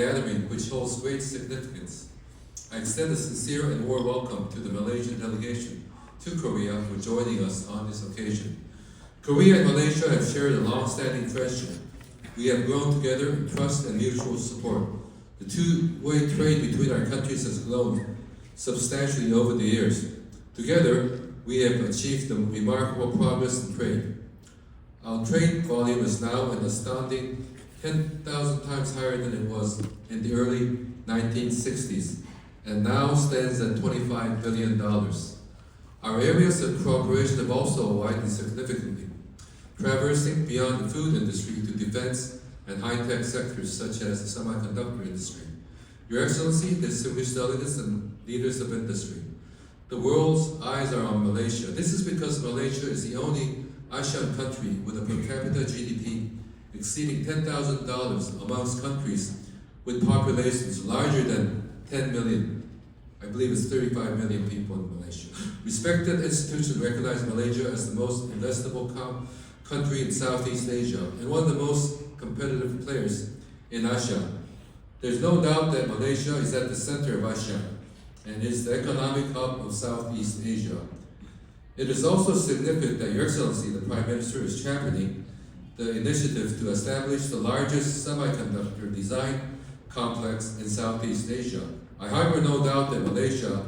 gathering which holds great significance. I extend a sincere and warm welcome to the Malaysian delegation to Korea for joining us on this occasion. Korea and Malaysia have shared a long-standing friendship. We have grown together in trust and mutual support. The two-way trade between our countries has grown substantially over the years. Together, we have achieved some remarkable progress in trade. Our trade volume is now an astounding 10,000 times higher than it was in the early 1960s, and now stands at $25 billion. Our areas of cooperation have also widened significantly, traversing beyond the food industry to defense and high-tech sectors such as the semiconductor industry. Your Excellency, distinguished delegates and leaders of industry, the world's eyes are on Malaysia. This is because Malaysia is the only ASEAN country with a per capita GDP exceeding $10,000 amongst countries with populations larger than 10 million. I believe it's 35 million people in Malaysia. Respected institutions recognize Malaysia as the most investable country in Southeast Asia and one of the most competitive players in ASEAN. There's no doubt that Malaysia is at the center of ASEAN and is the economic hub of Southeast Asia. It is also significant that Your Excellency, the Prime Minister, is championing the initiative to establish the largest semiconductor design complex in Southeast Asia. I harbor no doubt that Malaysia,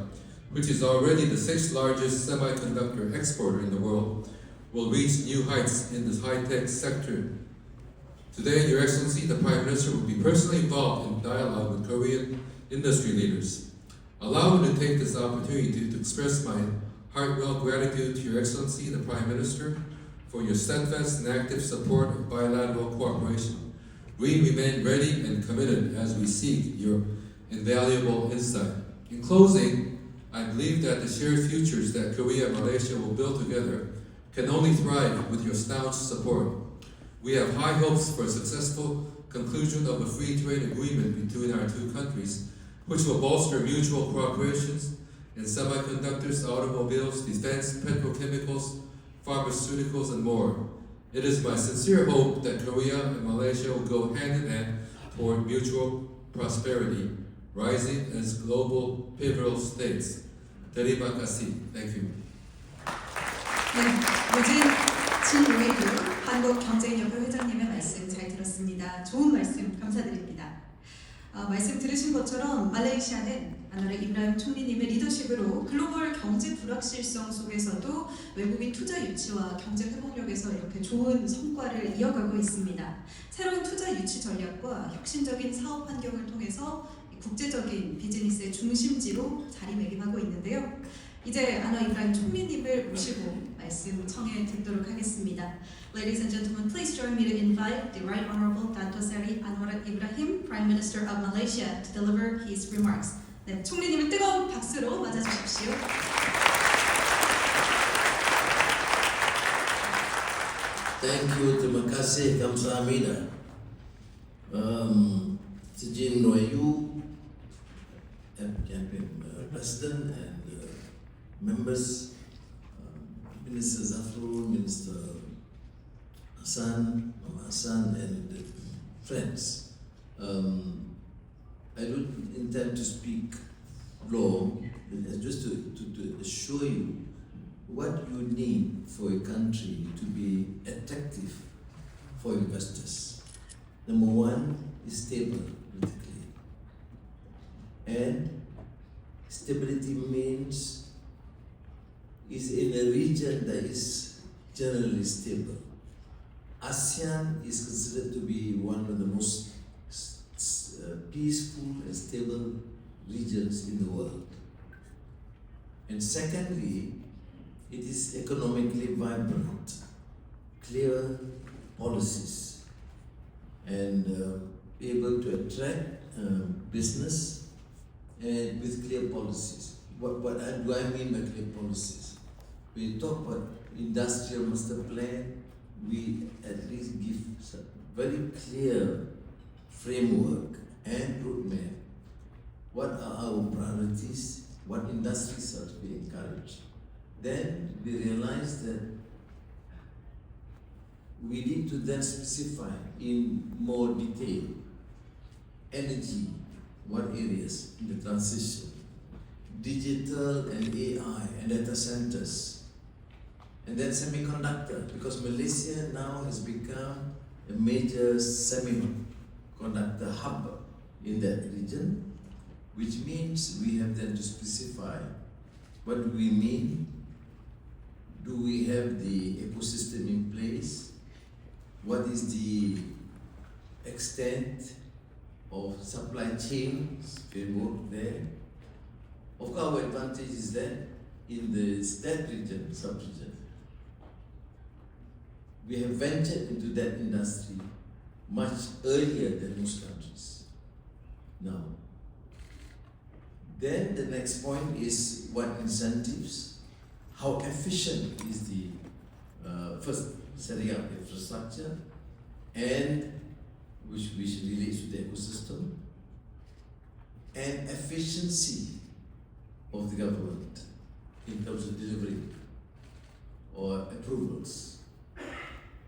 which is already the 6th largest semiconductor exporter in the world, will reach new heights in this high-tech sector. Today, Your Excellency, the Prime Minister will be personally involved in dialogue with Korean industry leaders. Allow me to take this opportunity to express my heartfelt gratitude to Your Excellency, the Prime Minister, for your steadfast and active support of bilateral cooperation. We remain ready and committed as we seek your invaluable insight. In closing, I believe that the shared futures that Korea and Malaysia will build together can only thrive with your staunch support. We have high hopes for a successful conclusion of a free trade agreement between our two countries, which will bolster mutual cooperations in semiconductors, automobiles, defense, petrochemicals, pharmaceuticals, and more. It is my sincere hope that Korea and Malaysia will go hand in hand toward mutual prosperity, rising as global pivotal states. Terima kasih. Thank you. 네, 요즘 진로이드 한국경제협회 회장님의 말씀 잘 들었습니다. 좋은 말씀 감사드립니다. 말씀 들으신 것처럼 말레이시아는 안와르 이브라힘 총리님의 리더십으로 글로벌 경제 불확실성 속에서도 외국인 투자 유치와 경제 회복력에서 이렇게 좋은 성과를 이어가고 있습니다. 새로운 투자 유치 전략과 혁신적인 사업 환경을 통해서 국제적인 비즈니스의 중심지로 자리매김하고 있는데요. 이제 안와 이브라힘 총리님을 모시고 말씀 청해 듣도록 하겠습니다. Ladies and gentlemen, please join me to invite the Right Honorable Dato Seri Anwar Ibrahim, Prime Minister of Malaysia, to deliver his remarks. 네, 총리님을 뜨거운 박수로 맞아주십시오. Thank you, terima kasih, kamsahamnida. Sejin Noyu, President and members, Minister Zafrul, Minister Hassan, Mama Hassan, and friends. I don't intend to speak long, but just to assure you what you need for a country to be attractive for investors. Number one is stable politically. And stability means is in a region that is generally stable. ASEAN is considered to be one of the most peaceful and stable regions in the world. And secondly, it is economically vibrant, clear policies, and able to attract business and with clear policies. What do I mean by clear policies? When you talk about industrial master plan, we at least give some very clear framework and roadmap. What are our priorities? What industries are to be encouraged? Then we realize that we need to then specify in more detail energy, what areas in the transition, digital and AI and data centers, and then semiconductor, because Malaysia now has become a major semiconductor hub in that region, which means we have then to specify what do we mean. Do we have the ecosystem in place? What is the extent of supply chains framework there? Of course, our advantage is that in that region, sub-region, we have ventured into that industry much earlier than most countries. Now, then the next point is what incentives. How efficient is the first setting up infrastructure, and which relates to the ecosystem, and efficiency of the government in terms of delivery or approvals.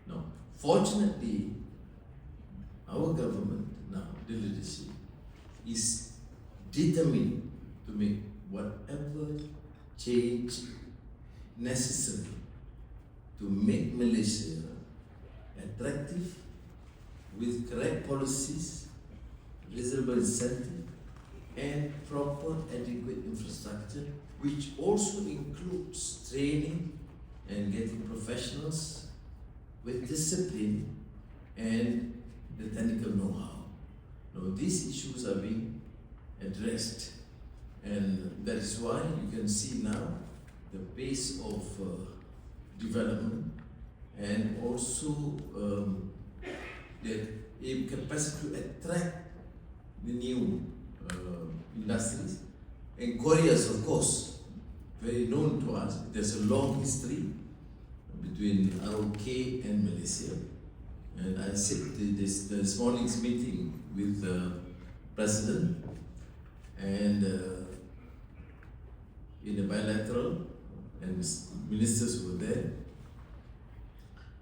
Now, fortunately, our government now, the leadership, is determined to make whatever change necessary to make Malaysia attractive with correct policies, reasonable incentive, and proper adequate infrastructure, which also includes training and getting professionals with discipline and the technical know-how. Now, these issues are being addressed, and that is why you can see now the pace of development, and also the capacity to attract the new industries. And Korea is, of course, very known to us. There's a long history between ROK and Malaysia. And I said this morning's meeting with the president, and in a bilateral, and ministers were there.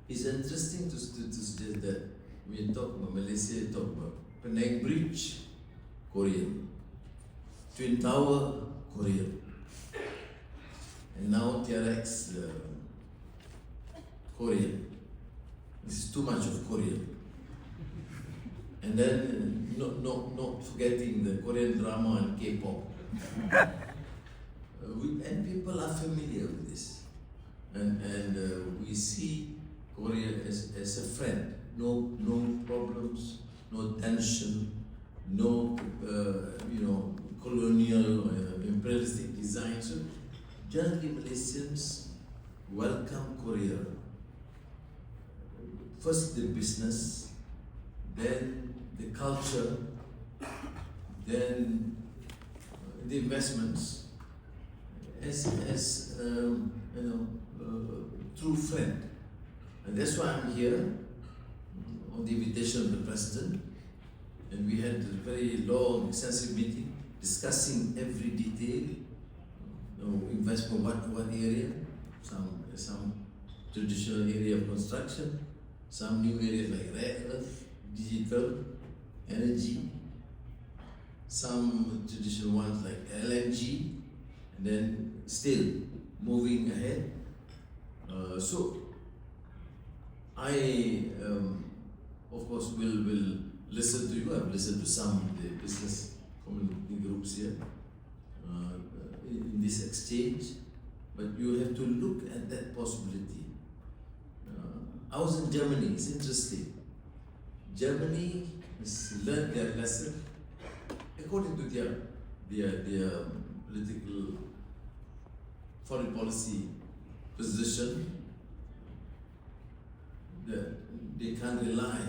It's interesting to suggest that when you talk about Malaysia, talk about Penang Bridge, Korean, Twin Tower, Korean, and now TRX, Korean. This is too much of Korean. And then not forgetting the Korean drama and K-pop. And people are familiar with this, and we see Korea as a friend. No problems, no tension, no colonial imperialistic design. So generally Malaysians welcome Korea. First the business, then the culture, then the investments. As true friend, and that's why I'm here on the invitation of the president. And we had a very long, extensive meeting discussing every detail. Investment, what area, some traditional area of construction, some new areas like rare earth, digital, energy, some traditional ones like LNG. And then still moving ahead. So I, of course, will listen to you. I've listened to some of the business community groups here in this exchange, but you have to look at that possibility. I was in Germany. It's interesting. Germany has learned their lesson according to their political foreign policy position, that they can't rely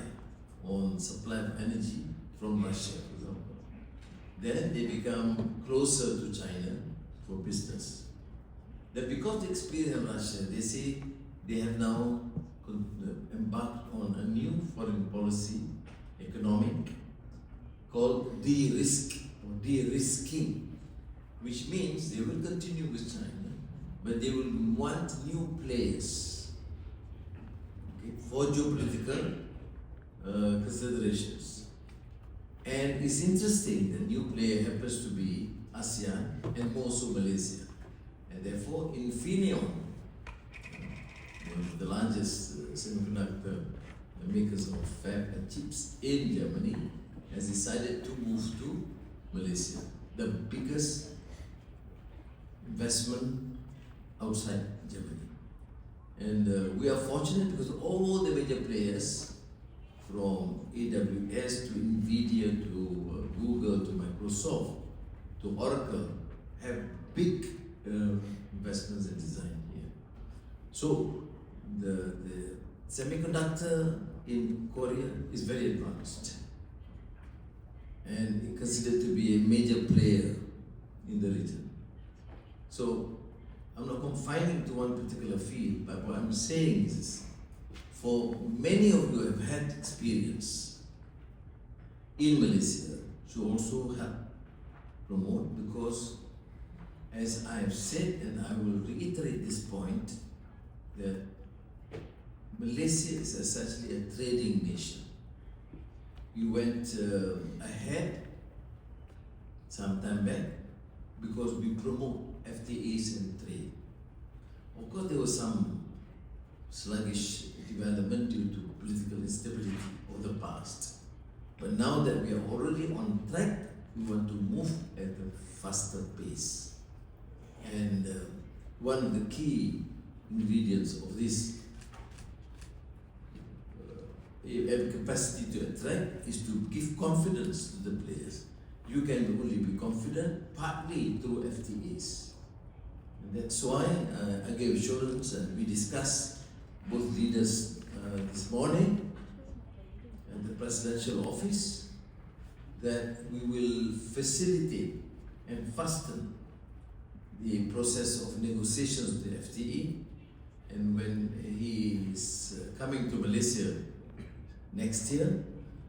on supply of energy from Russia, for example. Then they become closer to China for business. That because they experience Russia, they say they have now embarked on a new foreign policy, economic, called de-risking, which means they will continue with China, but they will want new players, okay, for geopolitical considerations. And it's interesting, the new player happens to be ASEAN and also Malaysia. And therefore, Infineon, one of the largest semiconductor makers of fab and chips in Germany, has decided to move to Malaysia, the biggest investment outside Germany. And we are fortunate because all the major players, from AWS to NVIDIA to Google to Microsoft to Oracle, have big investments and design here. So the semiconductor in Korea is very advanced and considered to be a major player in the region. So I'm not confining to one particular field, but what I'm saying is, for many of you have had experience in Malaysia, should also help promote, because as I have said, and I will reiterate this point, that Malaysia is essentially a trading nation. We went ahead some time back because we promote FTAs and trade. Of course, there was some sluggish development due to political instability of the past. But now that we are already on track, we want to move at a faster pace. And one of the key ingredients of this capacity to attract is to give confidence to the players. You can only be confident partly through FTAs. And that's why I gave assurance, and we discussed, both leaders this morning at the presidential office, that we will facilitate and fasten the process of negotiations with the FTA. And when he is coming to Malaysia next year,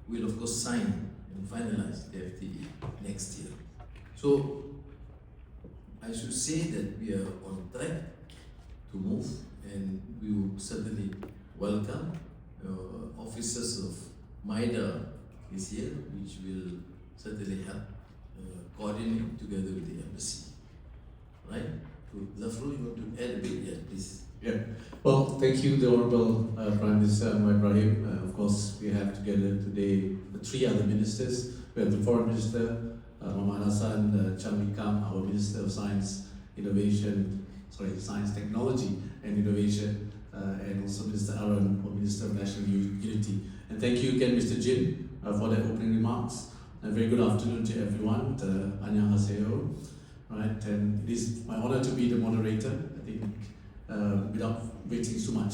we'll of course sign and finalize the FTA next year. So I should say that we are on track to move, and we will certainly welcome officers of MIDA is here, which will certainly help coordinate together with the embassy. Right? So, Zafrul, you want to add a bit? Yeah, please. Yeah. Well, thank you, the Honourable Prime Minister Anwar Ibrahim. Of course, we have together today three other ministers. We have the Foreign Minister, Muhammad Hassan Chamikam, our Minister of Science, Science, Technology and Innovation, and also Mr. Aaron, Minister of National Unity. And thank you again, Mr. Jin, for the opening remarks. And very good afternoon to everyone. Annyeonghaseyo. Right, and it is my honor to be the moderator. I think without waiting so much.